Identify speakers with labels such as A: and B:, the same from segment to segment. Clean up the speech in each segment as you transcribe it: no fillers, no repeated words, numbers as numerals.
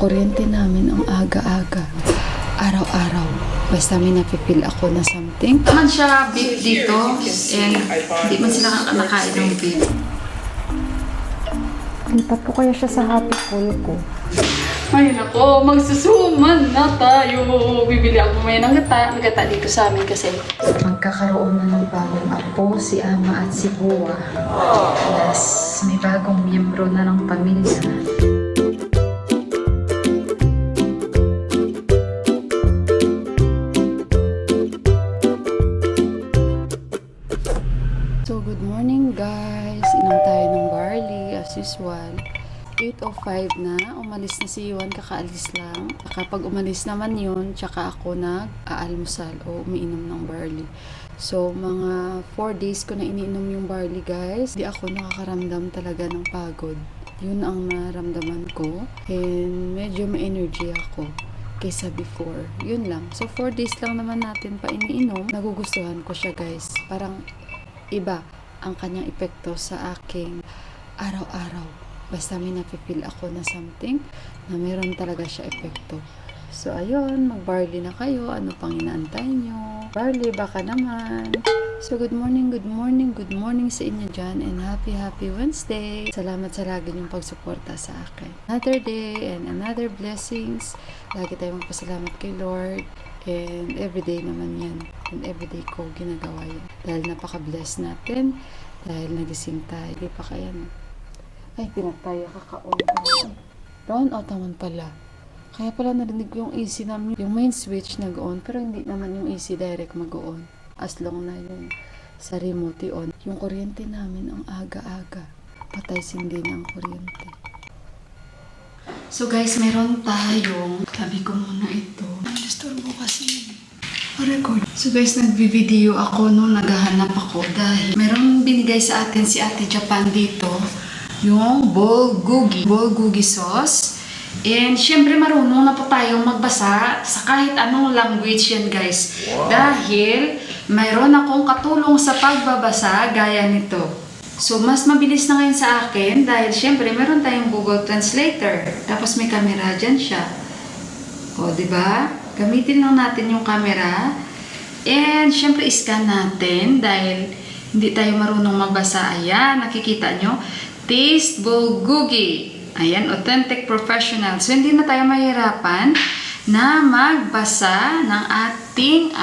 A: kuryente namin ang aga-aga. Araw-araw. Basta may napipil ako na something. Man siya beef dito and hindi man sila nakakain ng beef.
B: Lipat ko kaya siya sa happy pool ko.
A: Ay nako, magsusuman na tayo. Bibili ako may ng gata dito sa amin kasi magkakaroon na ng bagong apo, si Ama at si Buwa. Yes, may bagong miyembro na ng pamilya. So good morning guys. Inom tayo ng barley as usual. 8:05 na, umalis na si Yuan, kakaalis lang. Kapag umalis naman yun, tsaka ako nag-aalmusal o umiinom ng barley. So, mga 4 days ko na iniinom yung barley guys. Di ako nakakaramdam talaga ng pagod. Yun ang naramdaman ko. And medyo may energy ako kaysa before. Yun lang. So, 4 days lang naman natin pa iniinom. Nagugustuhan ko siya guys. Parang iba ang kanyang epekto sa aking araw-araw. Basta may napipil ako na something na meron talaga siya epekto. So, ayun, mag-barley na kayo. Ano pang inaantay nyo? Barley, baka naman. So, good morning sa inyo dyan. And happy Wednesday. Salamat sa lagi niyong pagsuporta sa akin. Another day and another blessings. Lagi tayong magpasalamat kay Lord. And everyday naman yan. And everyday ko ginagawa yan. Dahil napaka-bless natin. Dahil nagising tayo. Di pa kaya na. Ay, pinatay, kaka-on. Brown out naman pala. Kaya pala narinig ko yung AC namin. Yung main switch nag-on. Pero hindi naman yung AC direct mag-on. As long na yung sa remote on. Yung kuryente namin ang aga-aga. Patay sindi ng kuryente. So guys, meron tayong tabi ko muna ito. Disturbo kasi. Record. So guys, nagbi-video ako nung naghahanap ako dahil meron binigay sa atin si Ate Japan dito. Yung bulgogi sauce. And syempre marunong na po tayong magbasa sa kahit anong language yan guys. Wow. Dahil mayroon akong katulong sa pagbabasa gaya nito. So mas mabilis na ngayon sa akin dahil syempre meron tayong Google Translator. Tapos may camera dyan siya. O diba? Gamitin lang natin yung camera. And syempre scan natin dahil hindi tayo marunong magbasa. Ayan, nakikita nyo. Taste bulgogi. Ayan, authentic professional. So, hindi na tayo mahirapan na magbasa ng ating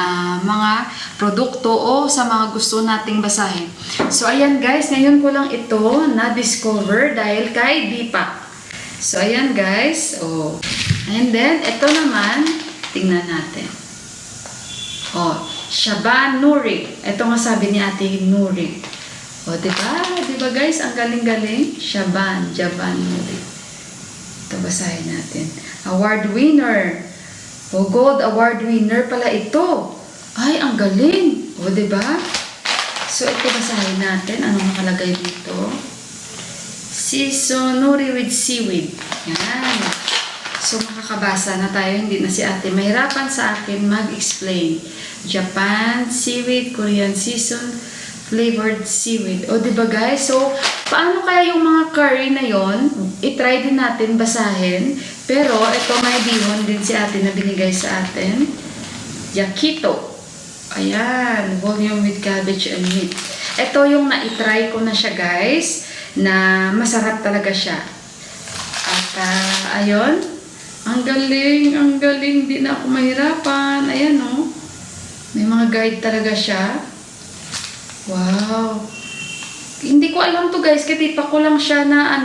A: mga produkto o sa mga gusto nating basahin. So, ayan guys, ngayon ko lang ito na-discover dahil kay Deepak. So, ayan guys. Oh. And then, ito naman, tingnan natin. Oh, Shaban Nuri. Ito nga sabi ni Ate Nuri. O, diba? Diba guys? Ang galing-galing. Jaban Nuri. Ito, basahin natin. Award winner. O, gold award winner pala ito. Ay, ang galing. O, diba? So, ito basahin natin. Anong nakalagay dito? Nuri with seaweed. Yan. So, makakabasa na tayo. Hindi na si ate mahirapan sa akin mag-explain. Japan, seaweed, Korean season, flavored seaweed. O, diba guys? So, paano kaya yung mga curry na yon? I-try din natin basahin. Pero, ito may bihon din si ate na binigay sa atin. Yakito. Ayan. Volume with cabbage and meat. Ito yung na-try ko na siya guys. Na masarap talaga siya. At, ayun. Ang galing. Ang galing. Di na ako mahirapan. Ayan o. May mga guide talaga siya. Wow! Hindi ko alam to guys, kasi pa ko lang siya na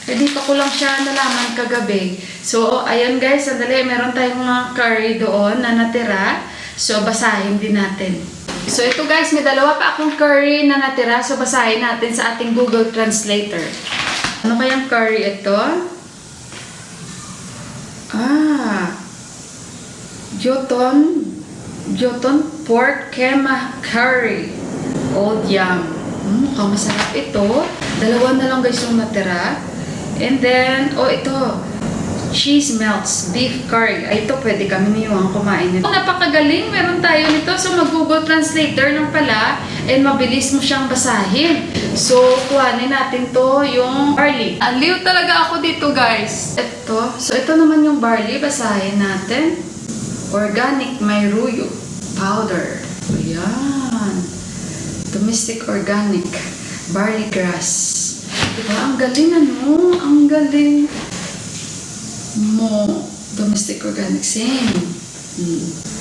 A: hindi pa ko lang siya nalaman kagabi. So, ayan guys, sandali, meron tayong mga curry doon na natira. So, basahin din natin. So, ito guys, may dalawa pa akong curry na natira. So, basahin natin sa ating Google Translator. Ano kayang curry ito? Joton pork kema curry. Old yam. Mukhang masarap ito. Dalawa na lang guys yung natira. And then, ito. Cheese melts, beef curry. Ay, ito pwede kami niyong kumain nito. Napakagaling. Meron tayo nito. So, mag-Google Translator lang pala. and mabilis mo siyang basahin. So, kuhanin natin to yung barley. Aliw talaga ako dito, guys. Ito. So, ito naman yung barley. Basahin natin. Organic Mayruyo powder. Ayan. Domestic organic barley grass. Diba? Ang galing, ano? Ang galing mo. Domestic organic. Same.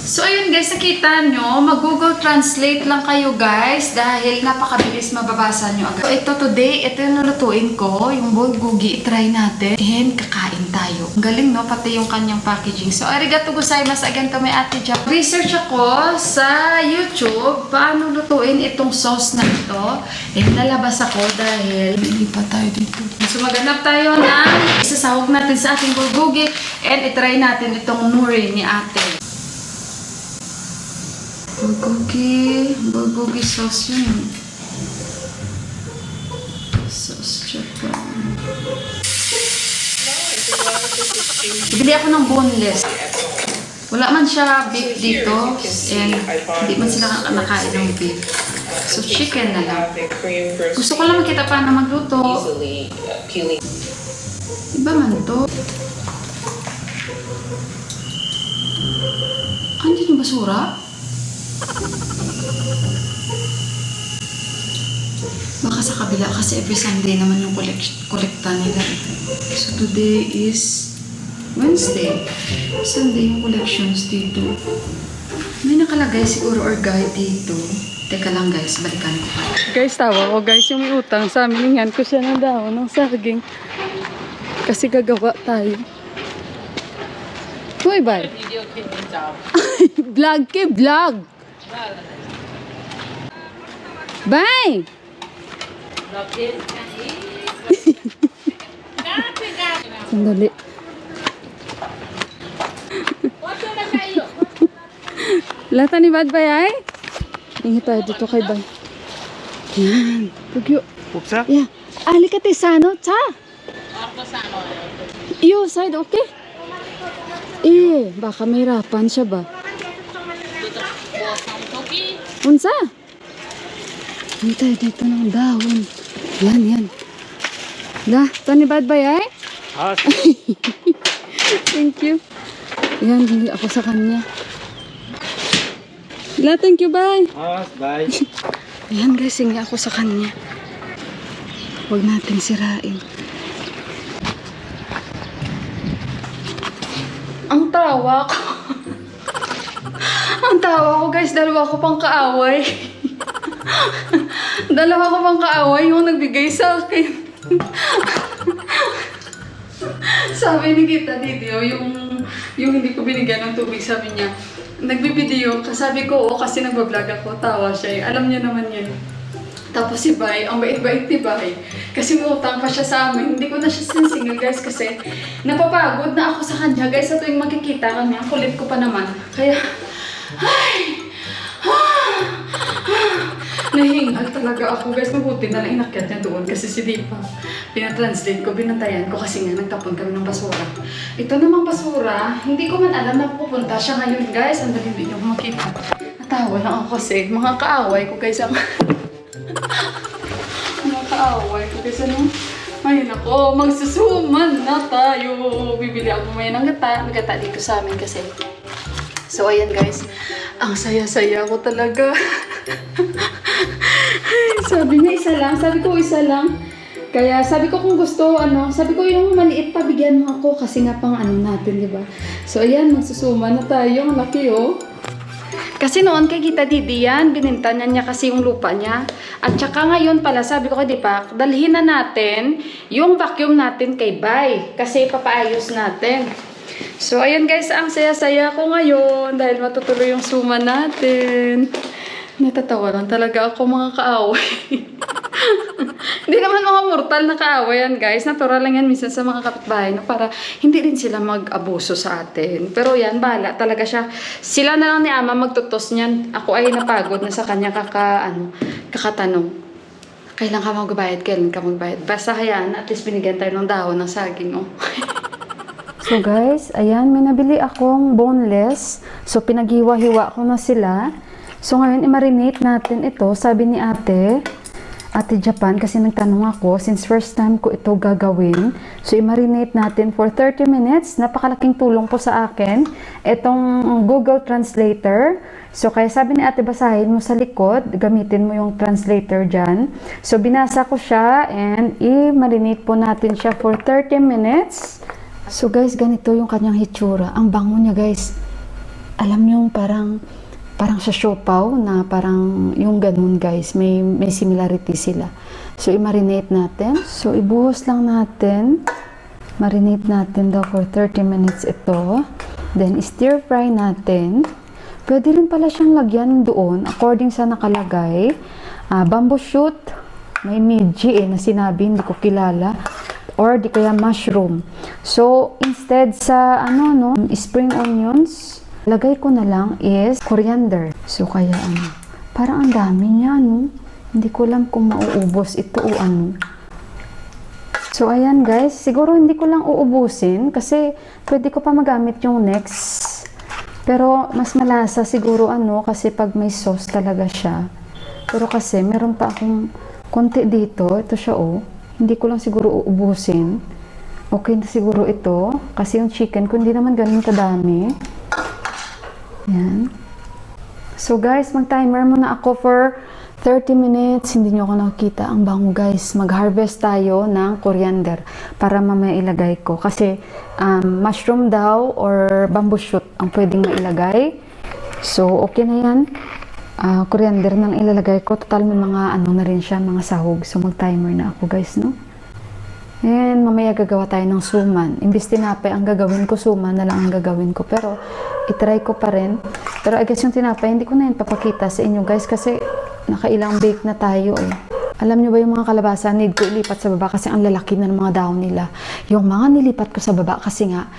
A: So, ayun guys, nakita nyo, mag-Google Translate lang kayo guys dahil napakabilis mababasa nyo agad. So, ito today, ito yung nalutuin ko, yung bulgogi, try natin. And kakain tayo. Ang galing no, pati yung kanyang packaging. So, arigato gozaimasu again to my ate Jack. Research ako sa YouTube paano lutuin itong sauce na ito. And nalabas ako dahil hindi pa tayo dito. So, maghanap tayo ng isasahog natin sa ating bulgogi and itry natin itong nuri ni ate. Bulgogi sauce yun. Sauce Japan. Bili ako ng boneless. Wala man siya beef dito and hindi man sila nakain ng beef. So chicken na lang. Gusto ko lang makita paano magluto. Iba man to. Andiyan yung basura? Baka sa kabila kasi every Sunday naman yung kolekta nila. So today is Wednesday. Sunday yung collections dito. May nakalagay siguro or guide dito. Teka lang guys, balikan ko pa. Guys, tawa ko guys yung may utang sa amin. Hingan ko siya ng dahon ng saging. Kasi gagawa tayo. Hoy, bye. Vlog ke vlog. Bye. Sandali. Lata ni Bad Bay ay? Ingat tayo dito kay Bay. Yan. Tugyo.
C: Pupsa?
A: Yeah. Ali ka tisano, cha? Iyo, side, okay? Baka may hirapan siya ba? Unsa? Hintay dito ng dahon. Yan. Ito ni Bad Bay ay? Thank you. Yan, hindi ako sa kanya. Thank you, bye.
C: Bye.
A: Ayan guys, hingi ako sa kanya. Huwag natin sirain. Ang tawa ko. Ang tawa ko guys, dalawa ko pang kaaway. Dalawa ko pang kaaway yung nagbigay sa akin. Sabi ni Kita dito, yung hindi ko binigyan ng tubig, sabi niya, nagbibideo, sabi ko, kasi nagbablog ako, tawa siya. Alam niya naman yun. Tapos si Bay, ang bait-bait ni Bay, kasi utang pa siya sa amin. Hindi ko na siya sinisingil guys kasi napapagod na ako sa kanya guys sa tuwing magkikita kami. Ang kulit ko pa naman. Kaya, nahingal talaga ako guys. Mabuti na lang inakyat niya doon kasi si Dipa. Pinatranslate ko, binantayan ko kasi nga nagtapon kami ng basura. Ito namang basura, hindi ko man alam na pupunta siya ngayon guys. Ang dali din yung makita. Natawa lang ako kasi mga kaaway ko guys ang... mga kaaway ko guys ano? Ayun ako, magsusuman na tayo. Bibili ako may ng gata dito sa amin kasi. So ayan guys, ang saya-saya ko talaga. Sabi niya isa lang, sabi ko isa lang. Kaya sabi ko kung gusto, sabi ko yung maliit pa bigyan mo ako kasi nga pang natin, di ba? So ayan, magsusuma na tayo, ang laki oh. Kasi noon kay Kita Didi yan, bininta niya kasi yung lupa niya. At saka ngayon pala, sabi ko kay Dipak, dalhin na natin yung vacuum natin kay Bay. Kasi papaayos natin. So, ayan guys, ang saya-saya ko ngayon dahil matutuloy yung suma natin. Natatawa lang talaga ako mga kaaway. Hindi naman mga mortal na kaaway yan guys. Natural lang yan minsan sa mga kapitbahay na para hindi rin sila mag-abuso sa atin. Pero yan, bahala talaga siya. Sila na lang ni Ama magtutos niyan. Ako ay napagod na sa kanya kakatanong. Kailan ka magbayad? Kailan ka magbayad? Basta hayaan, at least binigyan tayo ng dahon ng saging. Oh.
B: So guys, ayan, may nabili akong boneless. So pinaghiwa-hiwa ko na sila.
A: So ngayon, i-marinate natin ito. Sabi ni Ate Japan, kasi nagtanong ako, since first time ko ito gagawin. So, i-marinate natin for 30 minutes. Napakalaking tulong po sa akin itong Google Translator. So, kaya sabi ni Ate, basahin mo sa likod, gamitin mo yung translator dyan. So, binasa ko siya and i-marinate po natin siya for 30 minutes. So, guys, ganito yung kanyang hitsura. Ang bango niya, guys. Alam niyo, parang sa siopaw na parang yung ganun, guys. May similarity sila. So, i-marinate natin. So, ibuhos lang natin. Marinate natin daw for 30 minutes ito. Then, stir fry natin. Pwede rin pala siyang lagyan doon according sa nakalagay. Bamboo shoot. May midji na sinabi, hindi ko kilala. Or di kaya mushroom. So, instead sa spring onions, lagay ko na lang is coriander. So, kaya parang ang dami niya, no? Hindi ko alam kung mauubos ito o ano. So, ayan guys. Siguro hindi ko lang uubusin kasi pwede ko pa magamit yung next. Pero, mas malasa siguro kasi pag may sauce talaga siya. Pero kasi, meron pa akong konti dito. Ito siya, Hindi ko lang siguro uubusin. Okay na siguro ito. Kasi yung chicken ko hindi naman ganun kadami. Yan. So guys, mag-timer muna ako for 30 minutes. Hindi nyo ako nakikita. Ang bango guys. Mag-harvest tayo ng coriander para mamaya ilagay ko. Kasi mushroom daw or bamboo shoot ang pwedeng mailagay. So okay na yan. Coriander na ilalagay ko. Total may mga na rin siya, mga sahog. So mag-timer na ako guys, no? And mamaya gagawa tayo ng suman. Imbis tinapay ang gagawin ko, suman na lang ang gagawin ko. Pero itry ko pa rin. Pero I guess yung tinapay, hindi ko na yun papakita sa inyo guys kasi nakailang bake na tayo Alam nyo ba yung mga kalabasa, need ko ilipat sa baba kasi ang lalaki na ng mga dahon nila. Yung mga nilipat ko sa baba kasi nga,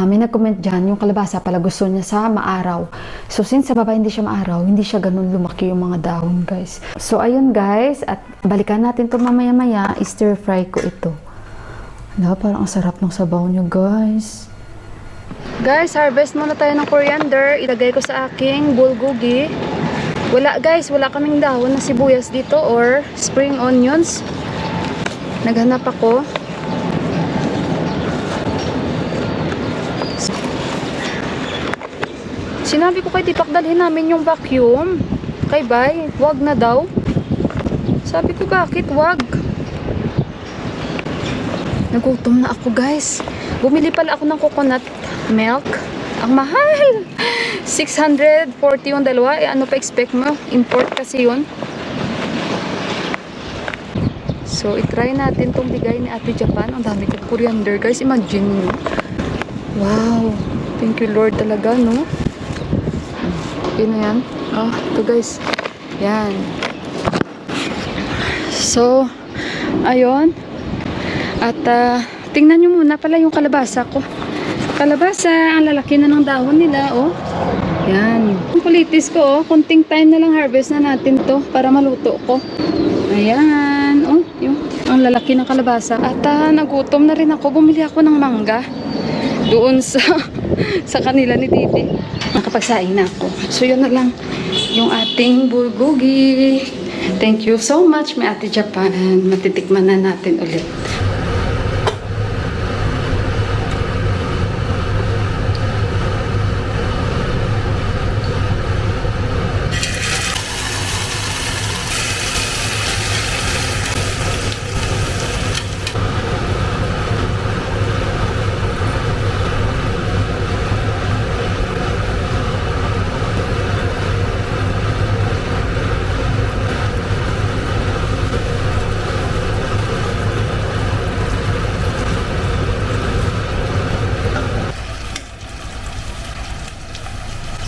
A: may nag-comment dyan, yung kalabasa pala gusto niya sa maaraw. So since sa baba hindi siya maaraw, hindi siya ganun lumaki yung mga dahon guys. So ayun guys, at balikan natin to mamaya-maya, stir fry ko ito. Parang ang sarap ng sabaw nyo guys. Guys, harvest muna tayo ng coriander. Ilagay ko sa aking bulgogi. Wala guys, wala kaming dahon na sibuyas dito or spring onions. Naghanap ako. Sinabi ko kay Tipak dalhin namin yung vacuum. Kay Bay, wag na daw. Sabi ko bakit wag? Nagutom na ako guys. Bumili pala ako ng coconut milk. Ang mahal! 640 yung dalawa. Ano pa expect mo? Import kasi yun. So, itry natin tong bigay ni Ate Japan. Ang dami ko coriander guys. Imagine nyo. Wow! Thank you Lord talaga, no? Okay na yan. Ito guys. Yan. So, ayun. At tingnan nyo muna pala yung kalabasa ko. Kalabasa, ang lalaki na ng dahon nila, Yan. Yung kulitis ko, kunting time na lang harvest na natin to para maluto ko. Ayan. Yung ang lalaki ng kalabasa. At nagutom na rin ako. Bumili ako ng mangga doon sa kanila ni Titi. Nakapagsaing na ako. So, yun na lang yung ating bulgogi. Thank you so much, my Ate Japan. Matitikman na natin ulit.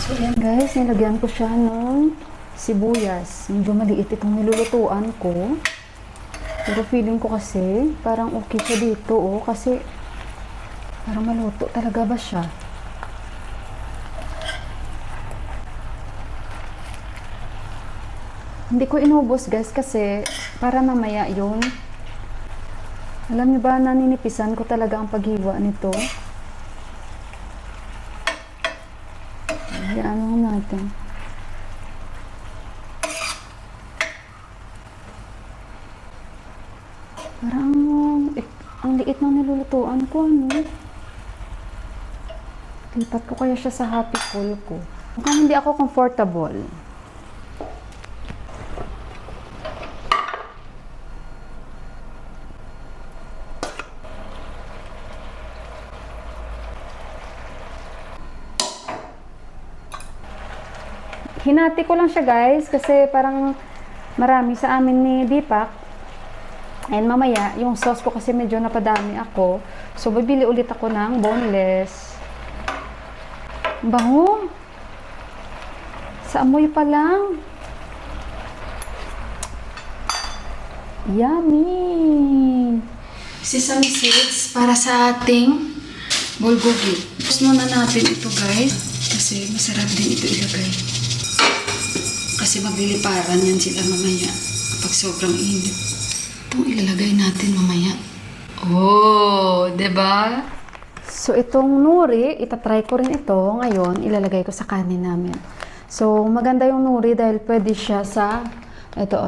A: So, yan guys, nilagyan ko siya ng sibuyas. Medyo maliit itong nilulutuan ko. Pero feeling ko kasi, parang okay siya dito, kasi parang maluto talaga ba siya? Hindi ko inubos guys kasi para mamaya yun. Alam niyo ba, naninipisan ko talaga ang paghiwa nito. Ano natin.
B: liit ng nilulutuan ko, ano? Lipat ko kaya siya sa happy cool ko. Mukhang hindi ako comfortable. Hinati ko lang siya guys kasi parang marami sa amin ni Deepak. And mamaya, yung sauce ko kasi medyo napadami ako. So, bibili ulit ako ng boneless. Bango. Sa amoy pa lang. Yummy!
A: Sesame seeds para sa ating bulgogi. Tapos muna natin ito guys. Kasi masarap din ito ilagay. Kasi magliliparan yan sila mamaya. Kapag sobrang init. Itong ilalagay natin mamaya. Oh, 'di ba?
B: So, itong nuri, itatry ko rin ito. Ngayon, ilalagay ko sa kanin namin. So, maganda yung nuri dahil pwede siya sa,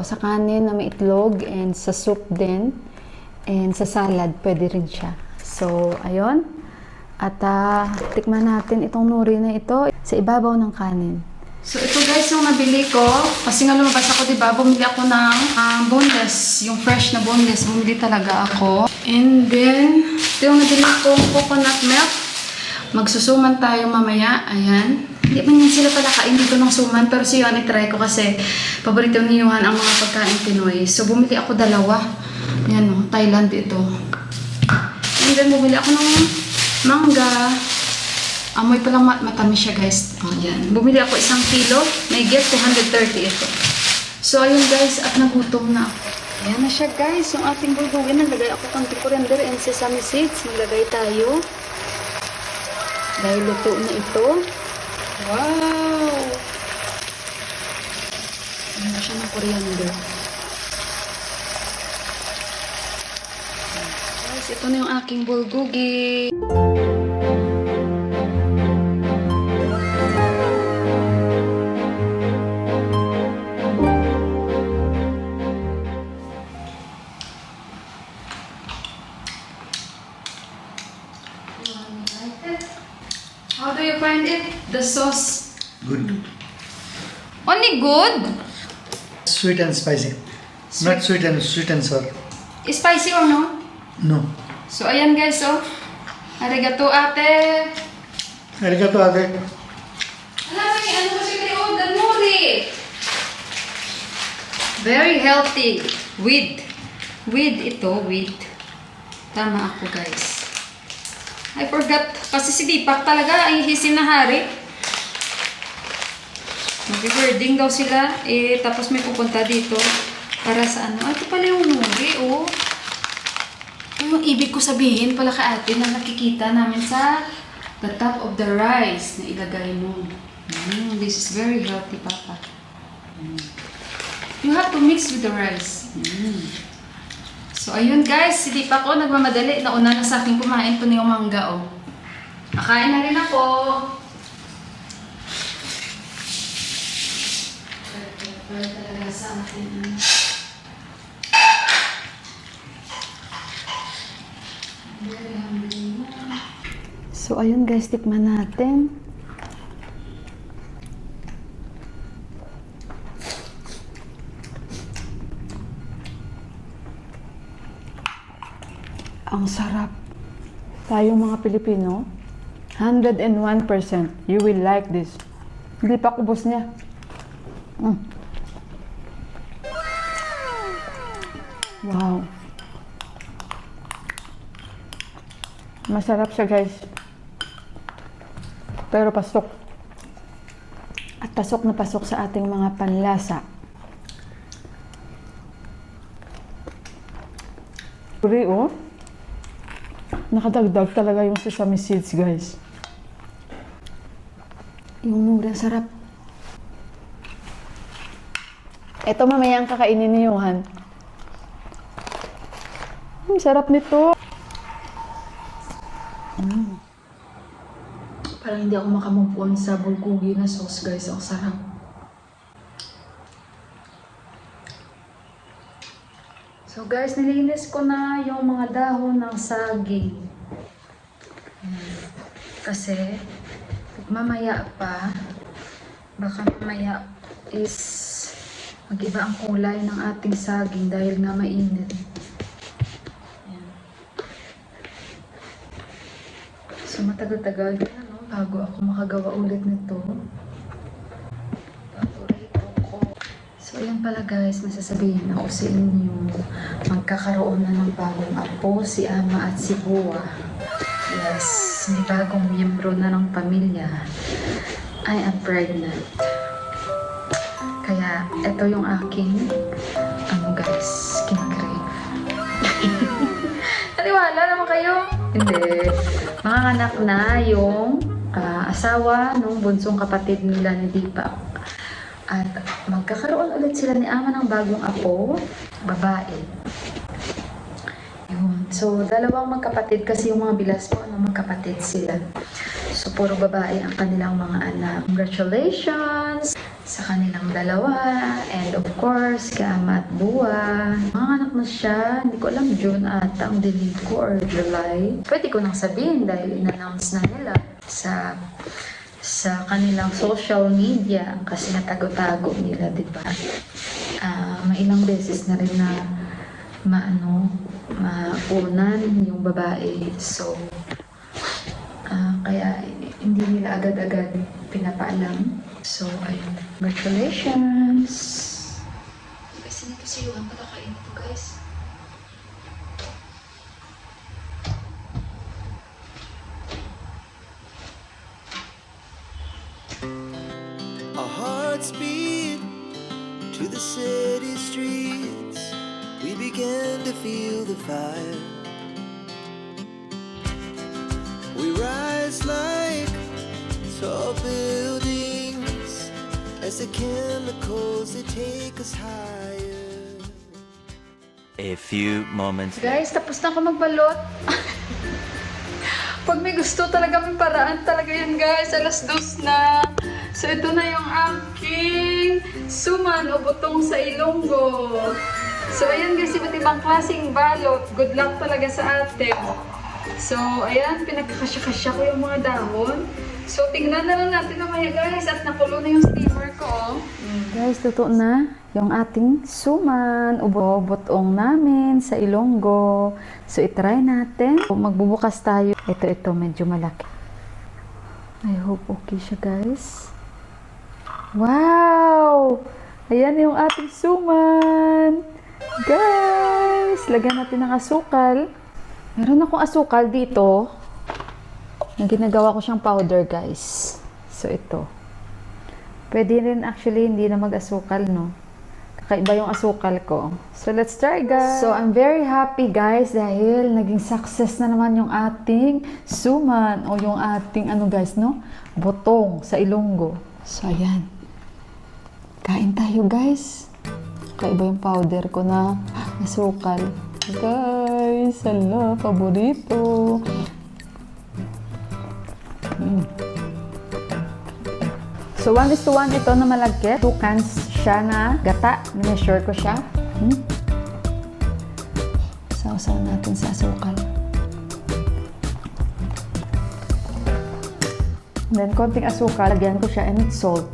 B: sa kanin na may itlog and sa soup din. And sa salad, pwede rin siya. So, ayun. At tikman natin itong nuri na ito sa ibabaw ng kanin.
A: So, ito guys yung nabili ko. Kasi nga lumabas ako, diba? Bumili ako ng boneless. Yung fresh na boneless. Bumili talaga ako. And then, ito yung nabili kong coconut milk. Magsusuman tayo mamaya. Ayan. Hindi man yan sila pala kain dito ng suman. Pero si Yohan, itry ko kasi paborito ni Yohan ang mga pagkain Pinoy. So, bumili ako dalawa. Ayan o, Thailand ito. And then, bumili ako ng mangga. Amoy pa lang matamis siya guys. O, yan. Bumili ako 1 kilo. May get 230 ito. So, ayun guys. At nagutom na ako. Ayan na siya guys. Yung ating bulgogi. Naglagay ako konti coriander and sesame seeds. Naglagay tayo. Dahil luto na ito. Wow! Ayan na siya ng coriander. Guys, ito na yung aking bulgogi. How do you find it? The sauce?
C: Good.
A: Only good?
C: Sweet and spicy. Not sweet and sour.
A: Spicy or no?
C: No.
A: So, ayan guys, oh. Arigato, ate.
C: Arigato ate.
A: Alam mo, ano kasi kayo? Ganuri. Very healthy. With. Tama ako, guys. I forgot. Kasi si Deepak talaga ay hisin na hari. Mag-birding daw sila. Tapos may pupunta dito. Para sa ano. Ito pala yung nuri, oh. Yung ibig ko sabihin pala ka ate na nakikita namin sa the top of the rice na ilagay mo. This is very healthy, Papa. You have to mix with the rice. So, ayun guys, si Deepak ko nagmamadali. Nauna na sa akin kumain. Ito na yung mangga, oh. Nakain na rin ako. Pwede talaga sa akin.
B: So, ayun guys, tikman natin. Ang sarap. Tayo mga Pilipino, 101%. You will like this. Hindi pa kubos niya. Wow. Masarap siya guys. Pero pasok. At pasok na pasok sa ating mga panlasa. Puri, oh. Nakadagdag talaga yung sesame seeds, guys. Yung nuri, sarap. Ito mamaya ang kakainin ni Johan. Sarap nito.
A: Parang hindi ako makamove on sa bulgogi na sauce, guys. Ang sarap. So,
B: So guys, nilinis ko na yung mga dahon ng saging. Ayan. Kasi, mamaya pa, baka mamaya is mag-iba ang kulay ng ating saging dahil nga mainit. Ayan. So matagal-tagal na, no? Bago ako makagawa ulit nito. So, ayan pala guys, masasabihin ako sa inyo, magkakaroon na ng bagong apo, si Ama at si Buwa. Yes, may bagong miyembro na ng pamilya. I am pregnant. Kaya, ito yung aking, guys, kinakrave. Naniwala naman kayo? Hindi. Manganganak na yung asawa ng bunsong kapatid nila ni Deepak. At magkakaroon ulit sila ni Ama ng bagong apo, babae. Yun. So, dalawang magkapatid kasi yung mga bilas ko, magkapatid sila. So, puro babae ang kanilang mga anak. Congratulations sa kanilang dalawa. And of course, kay Ama at Buwa. Mga anak na siya. Hindi ko alam, June ata ang delete ko or July. Pwede ko nang sabihin dahil in-announce na nila sa kanilang social media kasi natago-tago nila, di ba? May ilang beses na rin na maunan yung babae. So, kaya hindi nila agad-agad pinapaalam. So, ayun. Congratulations! Kasi nito si Luan, patakain ito, guys.
D: Our hearts beat to the city streets. We began to feel the fire. We rise like tall buildings as the chemicals they take us higher.
E: A few moments later.
B: Guys, tapos na ako magbalot. Pag may gusto talaga, may paraan talaga yan, guys. 2:00 na. So, ito na yung aking suman o butong sa Ilonggo. So, ayan guys, iba't ibang klaseng balot. Good luck talaga sa atin. So, ayan, pinagkakasya-kasya ko yung mga dahon. So, tingnan na lang natin mamaya, guys. At nakulo na yung steamer ko. Guys, totoo na yung ating suman o butong namin sa Ilonggo. So, itry natin. Magbubukas tayo. Ito, medyo malaki. I hope okay siya, guys. Wow! Ayan yung ating suman. Guys, lagyan natin ng asukal. Meron akong asukal dito. Ginagawa ko siyang powder, guys. So, ito. Pwede rin actually hindi na mag-asukal, no? Kakaiba yung asukal ko. So, let's try, guys. So, I'm very happy, guys, dahil naging success na naman yung ating suman o yung ating, guys, no? Butong sa Ilonggo. So, ayan. Kain tayo, guys. Kakaiba yung powder ko na asukal. Guys, hala, paborito. So, 1:1 ito na malagkit. 2 cans siya na gata. Na-measure ko siya. Sausaw natin sa asukal. Then, konting asukal. Lagyan ko siya and salt.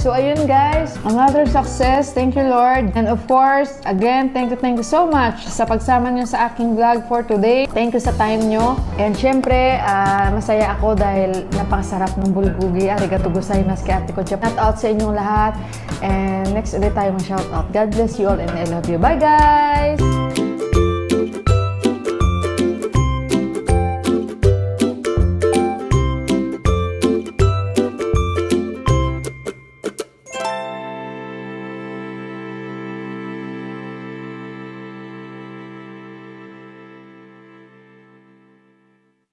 B: So, ayun guys, another success. Thank you, Lord. And of course, again, thank you so much sa pagsama nyo sa aking vlog for today. Thank you sa time nyo. And syempre, masaya ako dahil napakasarap ng bulgogi. Arigato gozaimasu kay ate ko. Shout out sa inyong lahat. And next ulit tayo mag-shout out. God bless you all and I love you. Bye, guys!